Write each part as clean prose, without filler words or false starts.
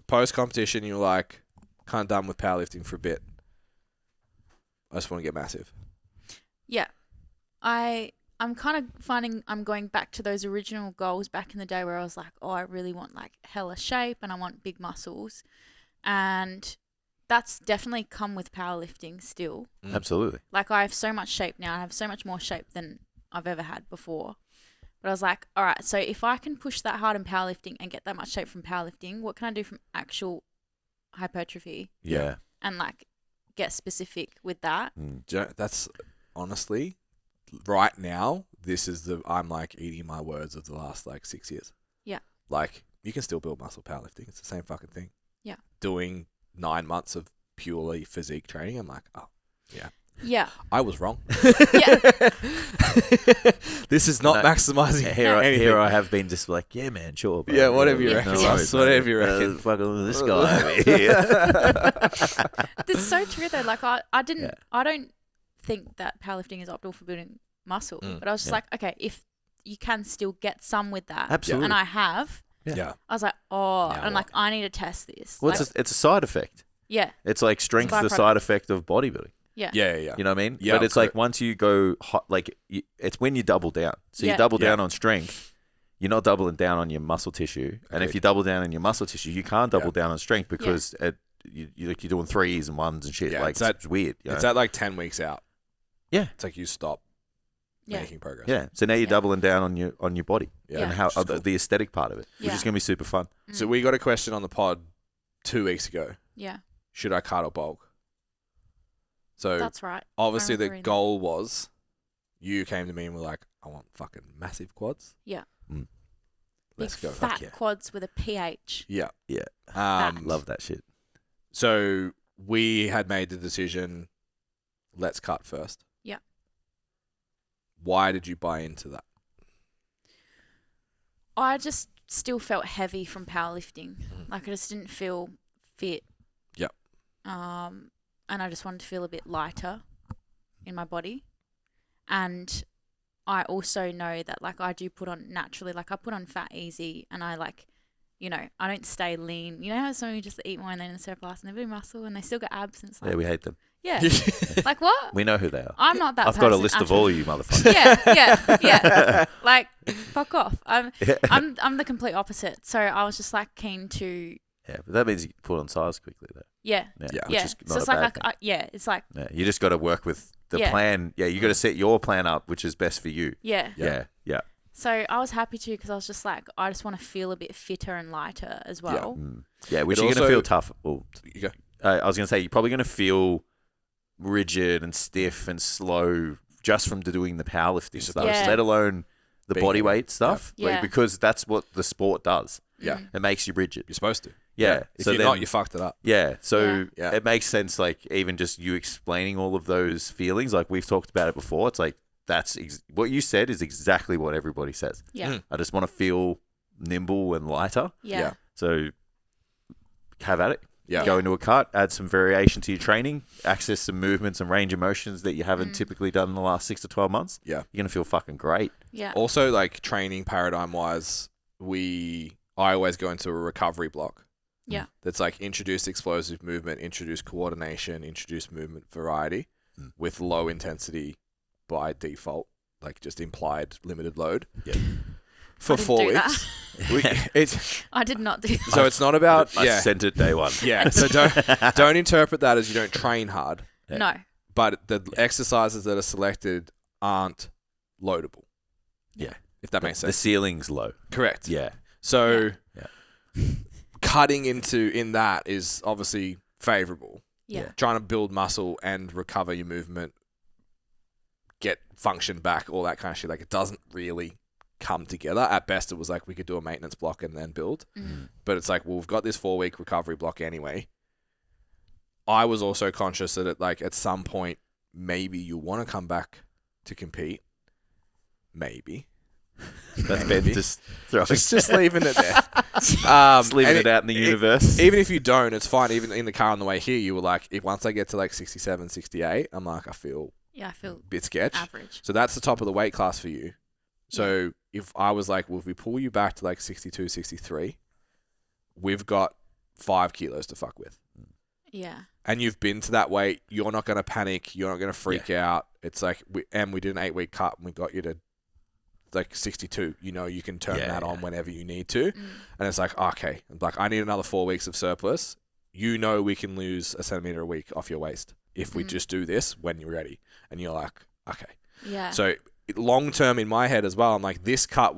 post competition, you're like, kind of done with powerlifting for a bit. I just want to get massive. Yeah. I'm kind of finding I'm going back to those original goals back in the day where I was like, oh, I really want like hella shape and I want big muscles. And that's definitely come with powerlifting still. Absolutely. Like I have so much shape now. I have so much more shape than I've ever had before. But I was like, all right, so if I can push that hard in powerlifting and get that much shape from powerlifting, what can I do from actual hypertrophy? Yeah. And like get specific with that. That's honestly, right now, I'm like eating my words of the last like 6 years. Yeah. Like you can still build muscle powerlifting. It's the same fucking thing. Yeah. Doing 9 months of purely physique training, I'm like, oh, yeah. Yeah. I was wrong. Yeah. This is not maximizing anything. Here I have been just like, yeah, man, sure. Bro. Yeah, whatever you reckon. No worries, Whatever you reckon. Fucking this guy over here. That's so true though. Like I don't think that powerlifting is optimal for building muscle. But I was just like, okay, if you can still get some with that. Absolutely. And I have. Yeah. I was like, oh, Now I'm like, I need to test this. Well, like, it's a side effect. yeah. It's like strength is the side effect of bodybuilding. Yeah. Yeah. You know what I mean? Yeah, but it's like once you go hot, it's when you double down. So Yeah. you double down on strength. You're not doubling down on your muscle tissue. And if you double down on your muscle tissue, you can't double down on strength because you're doing threes and ones and shit. Yeah, like it's weird. You know? It's at like 10 weeks out. Yeah. It's like you stop Yeah. making progress. Yeah. So now you're doubling down on your body Yeah. and how Which is the aesthetic part of it, which Yeah. is going to be super fun. So we got a question on the pod 2 weeks ago. Yeah. Should I cut or bulk? So That's right. obviously I the remember reading goal was you came to me and were like, I want fucking massive quads. Yeah. Let's Big go. fat yeah. quads with a pH. Yeah. Yeah. Love. Love that shit. So we had made the decision, let's cut first. Yeah. Why did you buy into that? I just still felt heavy from powerlifting. Like I just didn't feel fit. Yep. And I just wanted to feel a bit lighter in my body. And I also know that like I do put on naturally, like I put on fat easy and I like, you know, I don't stay lean. You know how some of you just eat more and then instead of and they do muscle and they still got abs and it's like, Yeah, we hate them. yeah. Like what? We know who they are. I'm not that I've got a list of all you motherfuckers. Yeah. Like, fuck off. I'm the complete opposite. So I was just like keen to. Yeah, but that means you put on size quickly though. Yeah. Which Yeah. is So not it's a bad like, thing. it's like, Yeah, you just got to work with the Yeah. plan. Yeah, you got to set your plan up, which is best for you. yeah. Yeah. So I was happy to because I was just like, I just want to feel a bit fitter and lighter as well. Yeah, which It you're going to also- feel tough. Well, You go. I was going to say, you're probably going to feel rigid and stiff and slow just from doing the powerlifting stuff, Yeah. let alone the Being body heavy. weight stuff. Yeah. Like, because that's what the sport does. Yeah. It makes you rigid. You're supposed to. Yeah. If So you're then, not, you fucked it up. yeah. So Yeah. it makes sense, like, even just you explaining all of those feelings, like we've talked about it before. It's like, what you said is exactly what everybody says. Yeah. I just want to feel nimble and lighter. Yeah. So have at it. Yeah. Go into a cut, add some variation to your training, access some movements and range of motions that you haven't typically done in the last 6 to 12 months. Yeah. You're going to feel fucking great. Yeah. Also, like training paradigm wise, I always go into a recovery block. Yeah. That's like introduce explosive movement, introduce coordination, introduce movement variety with low intensity by default, like just implied limited load. Yeah. For I didn't 4 do weeks. It's I did not do that. so it's not about I sent it day one. Yeah. So don't interpret that as you don't train hard, No. but the exercises that are selected aren't loadable. Yeah. If that makes The sense. ceiling's low. Correct. Yeah. So Yeah. cutting in that is obviously favorable. Yeah. Trying to build muscle and recover your movement, get function back, all that kind of shit. Like it doesn't really come together. At best, it was like we could do a maintenance block and then build. But it's like, well, we've got this 4-week recovery block anyway. I was also conscious that at some point, maybe you want to come back to compete. Maybe. That's Ben just throwing. Just leaving it there. Just leaving it out in the universe. Even if you don't, it's fine. Even in the car on the way here, you were like, if once I get to like 67, 68, I'm like, I feel Yeah, I feel a bit sketch. average. So that's the top of the weight class for you. So if I was like, well, if we pull you back to like 62, 63, we've got 5 kilos to fuck with. Yeah. And you've been to that weight, you're not going to panic, you're not going to freak out. It's like, we did an 8-week cut and we got you to like 62. You know, you can turn that on whenever you need to. And it's like, okay, like I need another 4 weeks of surplus. You know, we can lose a centimeter a week off your waist if we just do this when you're ready. And you're like, okay. Yeah. So long term in my head as well, I'm like, this cut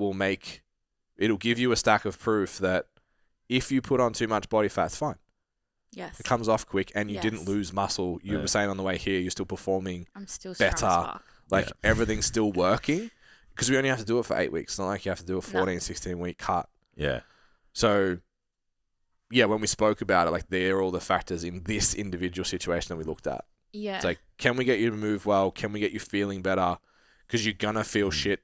it'll give you a stack of proof that if you put on too much body fat, it's fine. Yes. It comes off quick and you didn't lose muscle. You were saying on the way here, you're still performing I'm still better. strong as fuck. Like everything's still working because we only have to do it for 8 weeks. It's not like you have to do a 14, 16 week cut. Yeah. So yeah, when we spoke about it, like they're all the factors in this individual situation that we looked at. Yeah. It's like, can we get you to move well? Can we get you feeling better? Because you're going to feel shit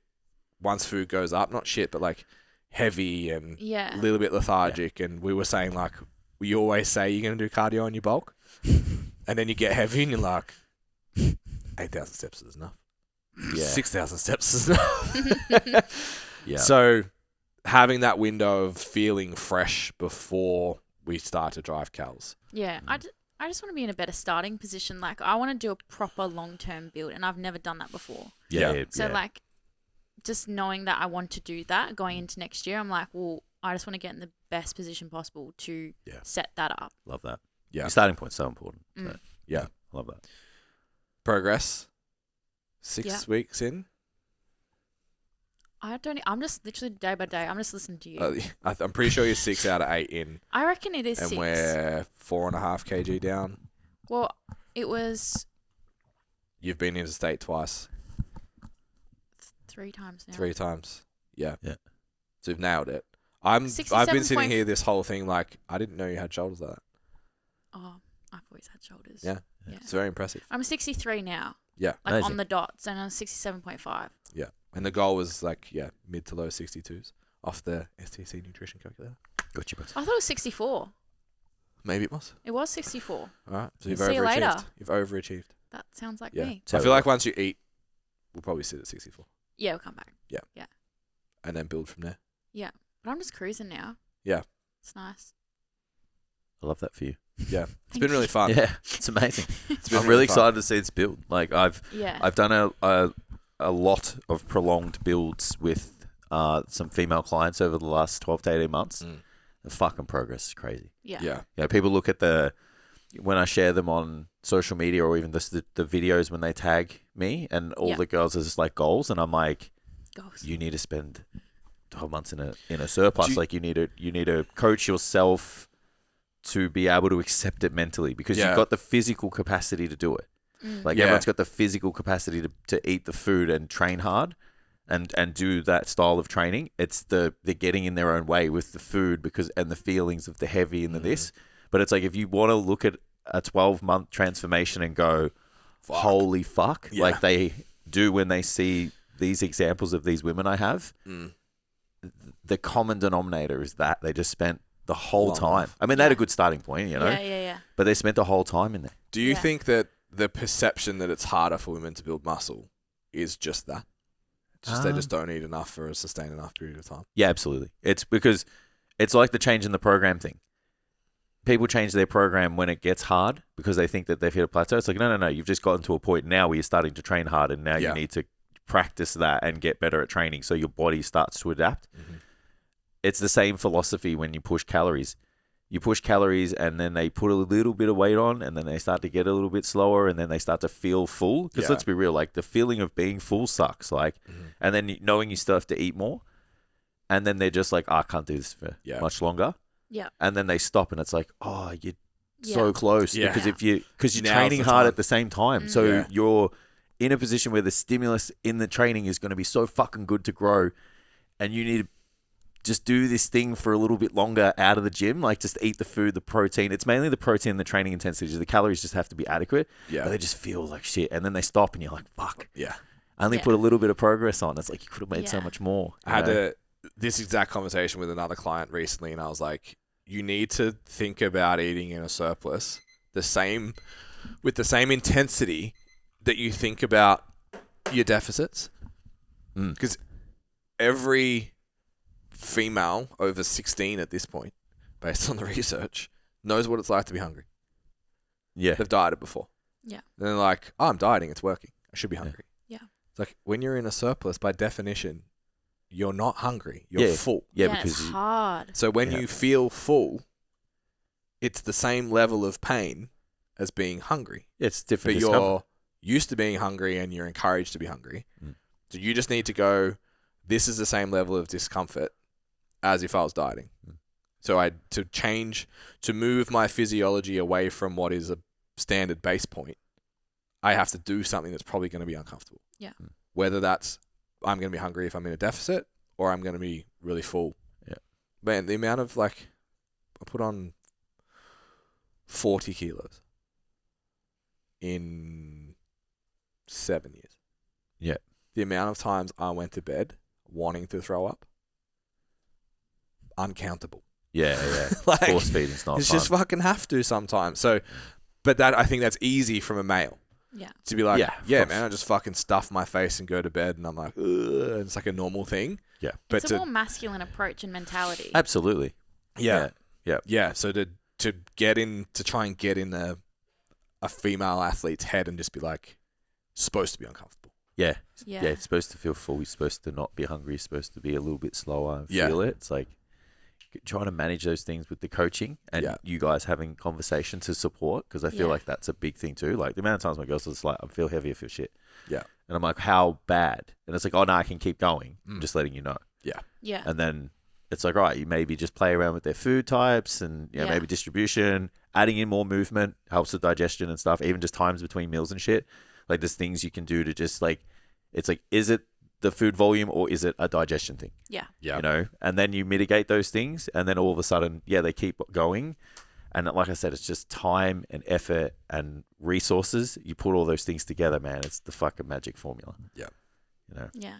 once food goes up. Not shit, but like heavy and a little bit lethargic. And we were saying like, we always say you're going to do cardio on your bulk. And then you get heavy and you're like, 8,000 steps is enough. Yeah. 6,000 steps is enough. Yeah. So having that window of feeling fresh before we start to drive cals. Yeah. I just want to be in a better starting position. Like, I want to do a proper long-term build, and I've never done that before. Yeah. So, like, just knowing that I want to do that going into next year, I'm like, well, I just want to get in the best position possible to set that up. Love that. Yeah. Your starting point's so important. So, yeah. Love that. Progress. 6 weeks in. I'm just literally day by day. I'm just listening to you. I'm pretty sure you're 6 out of 8 in. I reckon it is and 6. And we're 4.5 kg down. Well, it was... You've been interstate twice. 3 times now. 3 times. Yeah. Yeah. So you've nailed it. I've been sitting here this whole thing like, I didn't know you had shoulders like that. Oh, I've always had shoulders. Yeah. It's very impressive. I'm 63 now. Yeah. Like Amazing. on the dots, and I'm 67.5. Yeah. And the goal was like, mid to low 62s off the STC nutrition calculator. Got you, bud. I thought it was 64. Maybe it was. It was 64. All right. So you've See you later. overachieved. You've overachieved. That sounds like Yeah. me. I feel like once you eat, we'll probably sit at 64. Yeah, we'll come back. Yeah. Yeah. And then build from there. Yeah. But I'm just cruising now. Yeah. It's nice. I love that for you. Yeah. It's been really fun. Yeah, it's amazing. It's been I'm really fun. excited to see its build. Like I've done a lot of prolonged builds with some female clients over the last 12 to 18 months. The fucking progress is crazy. Yeah. Yeah. Yeah, people look at when I share them on social media or even the videos when they tag me, and all the girls are just like goals, and I'm like, you need to spend 12 months in a surplus. Like you need to coach yourself to be able to accept it mentally, because you've got the physical capacity to do it. Like everyone's got the physical capacity to eat the food and train hard and do that style of training. It's they're getting in their own way with the food and the feelings of the heavy and the this. But it's like, if you want to look at a 12-month transformation and go, holy fuck, like they do when they see these examples of these women I have, the common denominator is that they just spent the whole time. I mean, they had a good starting point, you know? Yeah. But they spent the whole time in there. Do you think that the perception that it's harder for women to build muscle is just that? It's just they just don't eat enough for a sustained enough period of time? Yeah, absolutely. It's because it's like the change in the program thing. People change their program when it gets hard because they think that they've hit a plateau. It's like, no. You've just gotten to a point now where you're starting to train hard, and now you need to practice that and get better at training so your body starts to adapt. It's the same philosophy when you push calories. You push calories and then they put a little bit of weight on, and then they start to get a little bit slower, and then they start to feel full. Because let's be real, like the feeling of being full sucks. Like, and then knowing you still have to eat more, and then they're just like, I can't do this for much longer. Yeah. And then they stop, and it's like, oh, you're so close. Because you're training hard at the same time. So you're in a position where the stimulus in the training is going to be so fucking good to grow, and you need to just do this thing for a little bit longer out of the gym. Like, just eat the food, the protein. It's mainly the protein and the training intensity. The calories just have to be adequate. Yeah. But they just feel like shit. And then they stop, and you're like, fuck. Yeah. I only put a little bit of progress on. It's like, you could have made so much more. I had this exact conversation with another client recently, and I was like, you need to think about eating in a surplus with the same intensity that you think about your deficits. Because every female over 16 at this point, based on the research, knows what it's like to be hungry. Yeah. They've dieted before. Yeah. And they're like, oh, I'm dieting. It's working. I should be hungry. Yeah. It's like when you're in a surplus, by definition, you're not hungry. You're full. Yeah, it's because hard. So when you feel full, it's the same level of pain as being hungry. it's different. But you're used to being hungry and you're encouraged to be hungry. So you just need to go, this is the same level of discomfort as if I was dieting. So to move my physiology away from what is a standard base point, I have to do something that's probably going to be uncomfortable. Yeah. Whether that's I'm going to be hungry if I'm in a deficit or I'm going to be really full. Yeah. Man, the amount of I put on 40 kilos in 7 years. Yeah. The amount of times I went to bed wanting to throw up, uncountable. Yeah. Like, force feeding's not It's fun. just fucking have to sometimes. So, but I think that's easy from a male. Yeah. To be like, Yeah, man, I just fucking stuff my face and go to bed and I'm like, ugh, and it's like a normal thing. Yeah. But It's a more masculine approach and mentality. Absolutely. Yeah. Yeah. So to try and get in a female athlete's head and just be like, supposed to be uncomfortable. Yeah. Yeah. Yeah. It's supposed to feel full. You're supposed to not be hungry. You're supposed to be a little bit slower and feel it. It's like trying to manage those things with the coaching and you guys having conversation to support, because I feel like that's a big thing too. Like the amount of times my girls are just like, I feel heavy, I feel shit. Yeah. And I'm like, how bad? And it's like, oh no, I can keep going. I'm just letting you know. Yeah. Yeah. And then it's like, all right, you maybe just play around with their food types and maybe distribution, adding in more movement helps with digestion and stuff, even just times between meals and shit. Like there's things you can do to just like, it's like, is it the food volume or is it a digestion thing? Yeah. Yeah. You know, and then you mitigate those things and then all of a sudden, they keep going. And like I said, it's just time and effort and resources. You put all those things together, man, it's the fucking magic formula. Yeah. You know? Yeah.